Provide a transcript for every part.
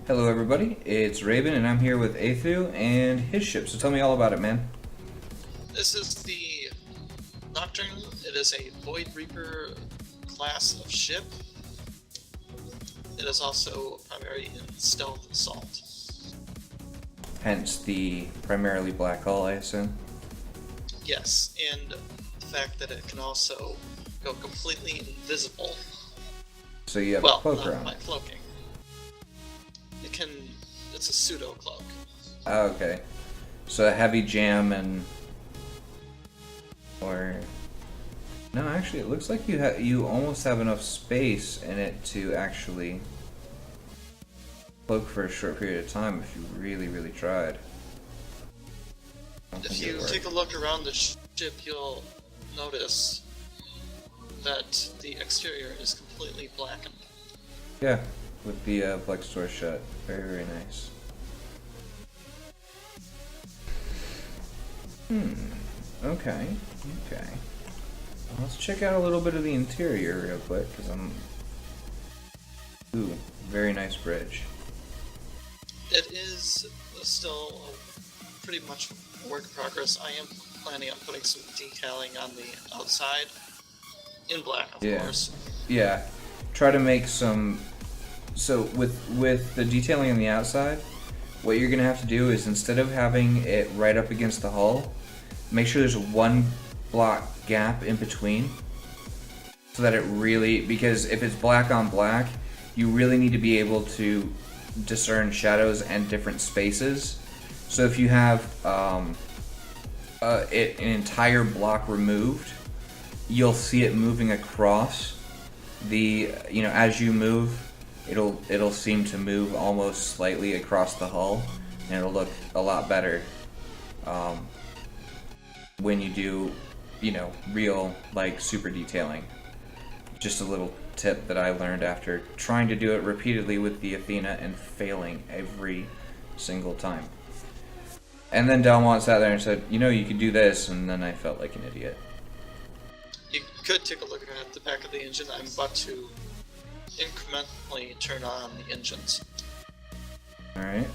Hello everybody, it's Raven and I'm here with Atheu and his ship, so tell me all about it, man. This is the Nocturne. It is a Void Reaper class of ship. It is also primary in stealth assault. Hence the primarily black hull, I assume. Yes, and the fact that it can also go completely invisible. So you have a Well, cloak not around by it. cloaking. It's a pseudo cloak. Oh, okay. So a heavy jam and... No, actually it looks like you almost have enough space in it to actually cloak for a short period of time if you really tried. If you take a look around the ship, you'll notice that the exterior is completely blackened. Yeah, with the black door shut. Very nice. Okay. Let's check out a little bit of the interior real quick, because Ooh, very nice bridge. It is still pretty much a work in progress. I am planning on putting some detailing on the outside, in black, of course. Yeah, try to make some... So with the detailing on the outside, what you're going to have to do is instead of having it right up against the hull, make sure there's one block gap in between so that it really... Because if it's black on black, you really need to be able to discern shadows and different spaces. So if you have an entire block removed, you'll see it moving across the, as you move, it'll seem to move almost slightly across the hull, and it'll look a lot better when you do, real, super detailing. Just a little tip that I learned after trying to do it repeatedly with the Athena and failing every single time. And then Delmont sat there and said, you could do this, and then I felt like an idiot. You could take a look at the back of the engine. I'm about to incrementally turn on the engines. Alright.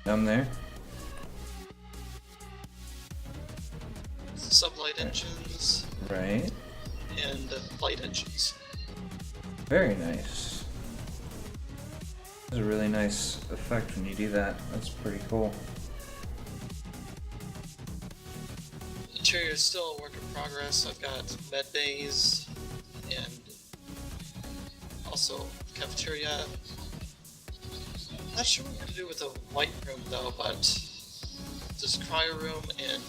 Down there. Sublight engines. Right. And light engines. Very nice. It's a really nice effect when you do that. That's pretty cool. Interior is still a work in progress. I've got med bays and also cafeteria. Not sure what we're gonna do with the white room though, but there's cryo room and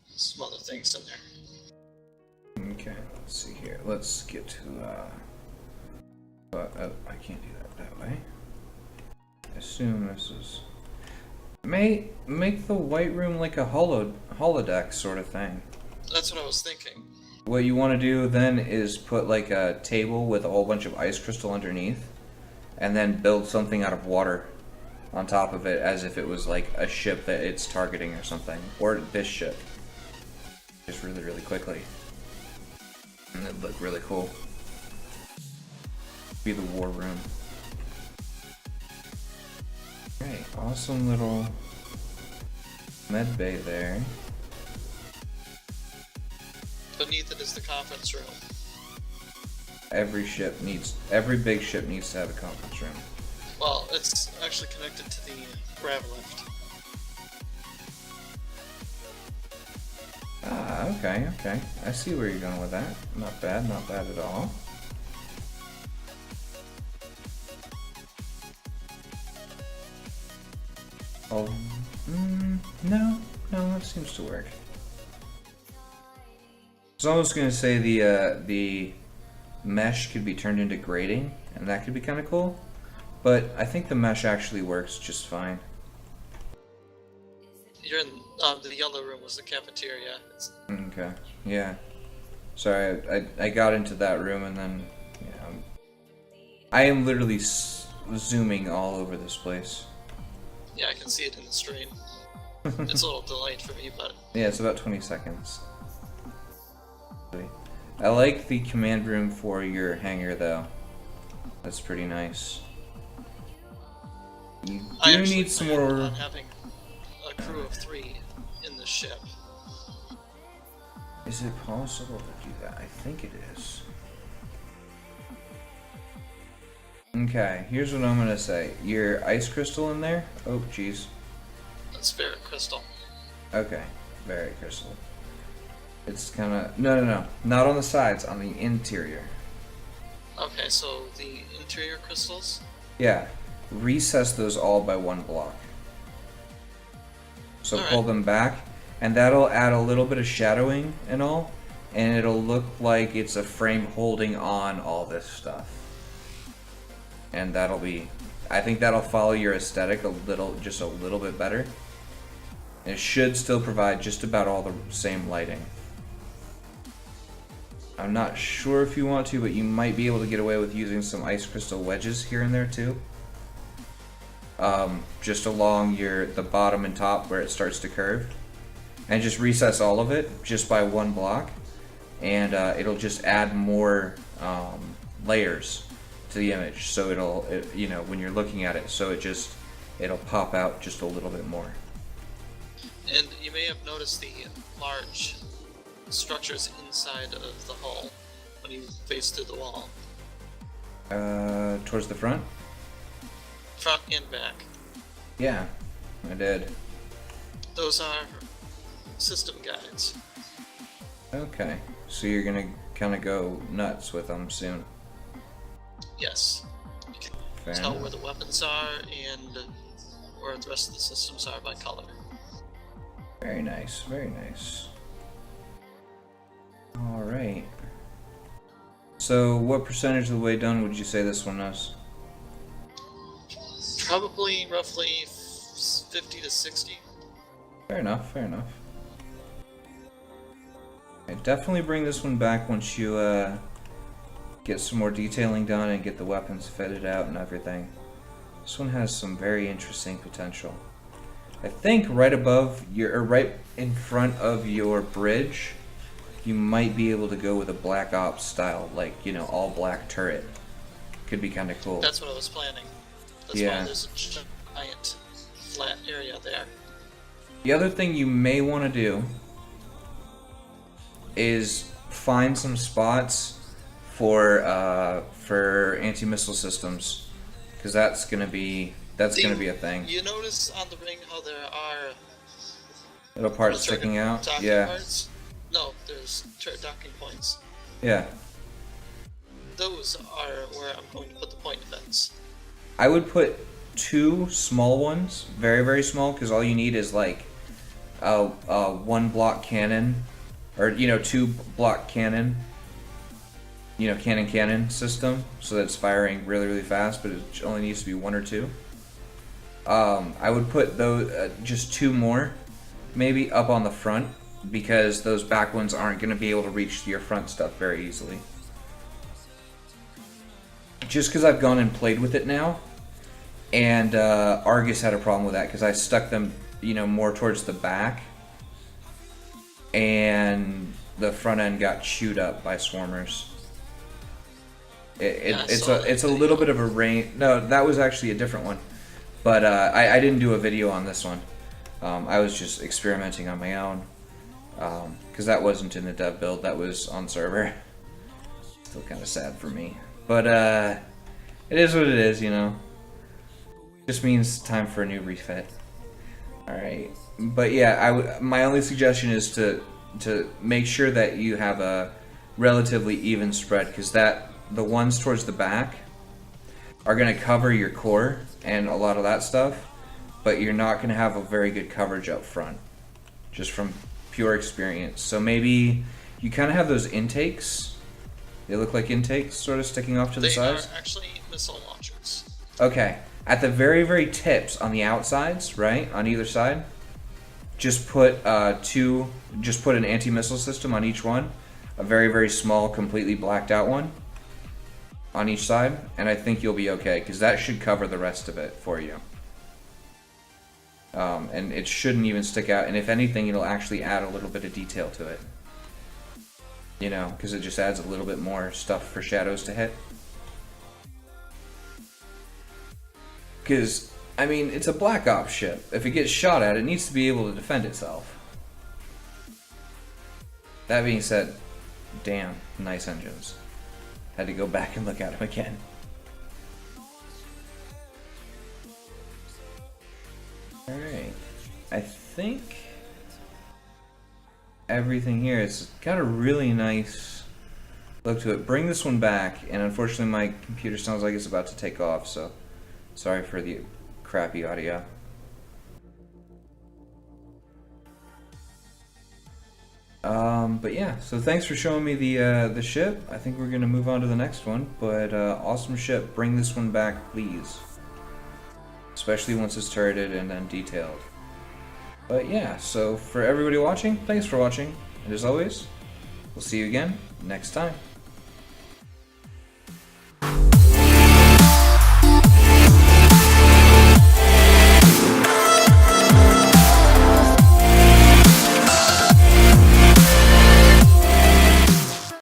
some other things in there. Okay, let's see here. Let's get to oh, I can't do that way. I assume this is... Make the white room like a holodeck sort of thing. That's what I was thinking. What you want to do then is put like a table with a whole bunch of ice crystal underneath, and then build something out of water on top of it as if it was like a ship that it's targeting or something. Or this ship. Just really quickly. And it'd look really cool. Be the war room. Great, awesome little med bay there. Beneath it is the conference room. Every big ship needs to have a conference room. Well, it's actually connected to the grav lift. Ah, okay. I see where you're going with that. Not bad at all. Oh, no, that seems to work. So I was gonna say the mesh could be turned into grating, and that could be kind of cool. But I think the mesh actually works just fine. You're in the yellow room was the cafeteria. Okay, yeah. Sorry, I got into that room and then, I am literally zooming all over this place. Yeah, I can see it in the stream. It's a little delayed for me, but... Yeah, it's about 20 seconds. I like the command room for your hangar, though. That's pretty nice. You I do actually need some plan more... on having a crew of 3 in the ship. Is it possible to do that? I think it is. Okay, here's what I'm gonna say. Your ice crystal in there? Oh, jeez. That's ferret crystal. Okay, very crystal. It's kind of... No. Not on the sides, on the interior. Okay, so the interior crystals? Yeah. Recess those all by 1 block. So All pull right. them back, and that'll add a little bit of shadowing and all, and it'll look like it's a frame holding on all this stuff. And that'll be... I think that'll follow your aesthetic just a little bit better. And it should still provide just about all the same lighting. I'm not sure if you want to, but you might be able to get away with using some ice crystal wedges here and there too. Just along the bottom and top where it starts to curve. And just recess all of it just by 1 block. And it'll just add more layers to the image. So you know, when you're looking at it, so it'll pop out just a little bit more. And you may have noticed the large structures inside of the hull when you face through the wall. Towards the front? Front and back. Yeah, I did. Those are system guides. Okay, so you're gonna kind of go nuts with them soon. Yes. You can Fair tell enough. where the weapons are and where the rest of the systems are by color. Very nice, very nice. Alright. So, what percentage of the way done would you say this one is? Probably roughly 50 to 60. Fair enough, fair enough. Okay, definitely bring this one back once you get some more detailing done and get the weapons fitted out and everything. This one has some very interesting potential. I think right above or right in front of your bridge, you might be able to go with a Black Ops style, like, you know, all black turret. Could be kind of cool. That's what I was planning. That's Yeah. why there's a giant flat area there. The other thing you may want to do is find some spots for anti-missile systems, because that's gonna be a thing. You notice on the ring how there are Little parts turret sticking out. docking Yeah, parts? No, there's turret docking points. yeah. Those are where I'm going to put the point defense. I would put 2 small ones, very very small, because all you need is like a 1 block cannon, or, you know, 2 block cannon. You know, cannon system, so that it's firing really really fast, but it only needs to be 1 or 2. I would put those just 2 more, maybe up on the front, because those back ones aren't going to be able to reach your front stuff very easily. Just because I've gone and played with it now, and Argus had a problem with that because I stuck them, you know, more towards the back, and the front end got chewed up by swarmers. It's a little bit of a rain. No, that was actually a different one, but I didn't do a video on this one. I was just experimenting on my own, because that wasn't in the dev build. That was on server. Still kind of sad for me, but it is what it is, you know. Just means time for a new refit. All right, but yeah, my only suggestion is to make sure that you have a relatively even spread, because the ones towards the back are going to cover your core and a lot of that stuff, but you're not going to have a very good coverage up front, just from pure experience. So maybe you kind of have those intakes. They look like intakes sort of sticking off to the sides. They are actually missile launchers. Okay, at the very very tips on the outsides, right, on either side, just put an anti-missile system on each one, a very very small completely blacked out one on each side, and I think you'll be okay, because that should cover the rest of it for you. And it shouldn't even stick out, and if anything, it'll actually add a little bit of detail to it. You know, because it just adds a little bit more stuff for shadows to hit. Because, I mean, it's a Black Ops ship. If it gets shot at, it needs to be able to defend itself. That being said, damn, nice engines. Had to go back and look at them again. Alright, I think everything here, it's got a really nice look to it. Bring this one back, and unfortunately my computer sounds like it's about to take off, so sorry for the crappy audio. But yeah, so thanks for showing me the ship. I think we're gonna move on to the next one, but awesome ship. Bring this one back, please. Especially once it's turreted and then detailed. But yeah, so for everybody watching, thanks for watching, and as always, we'll see you again next time.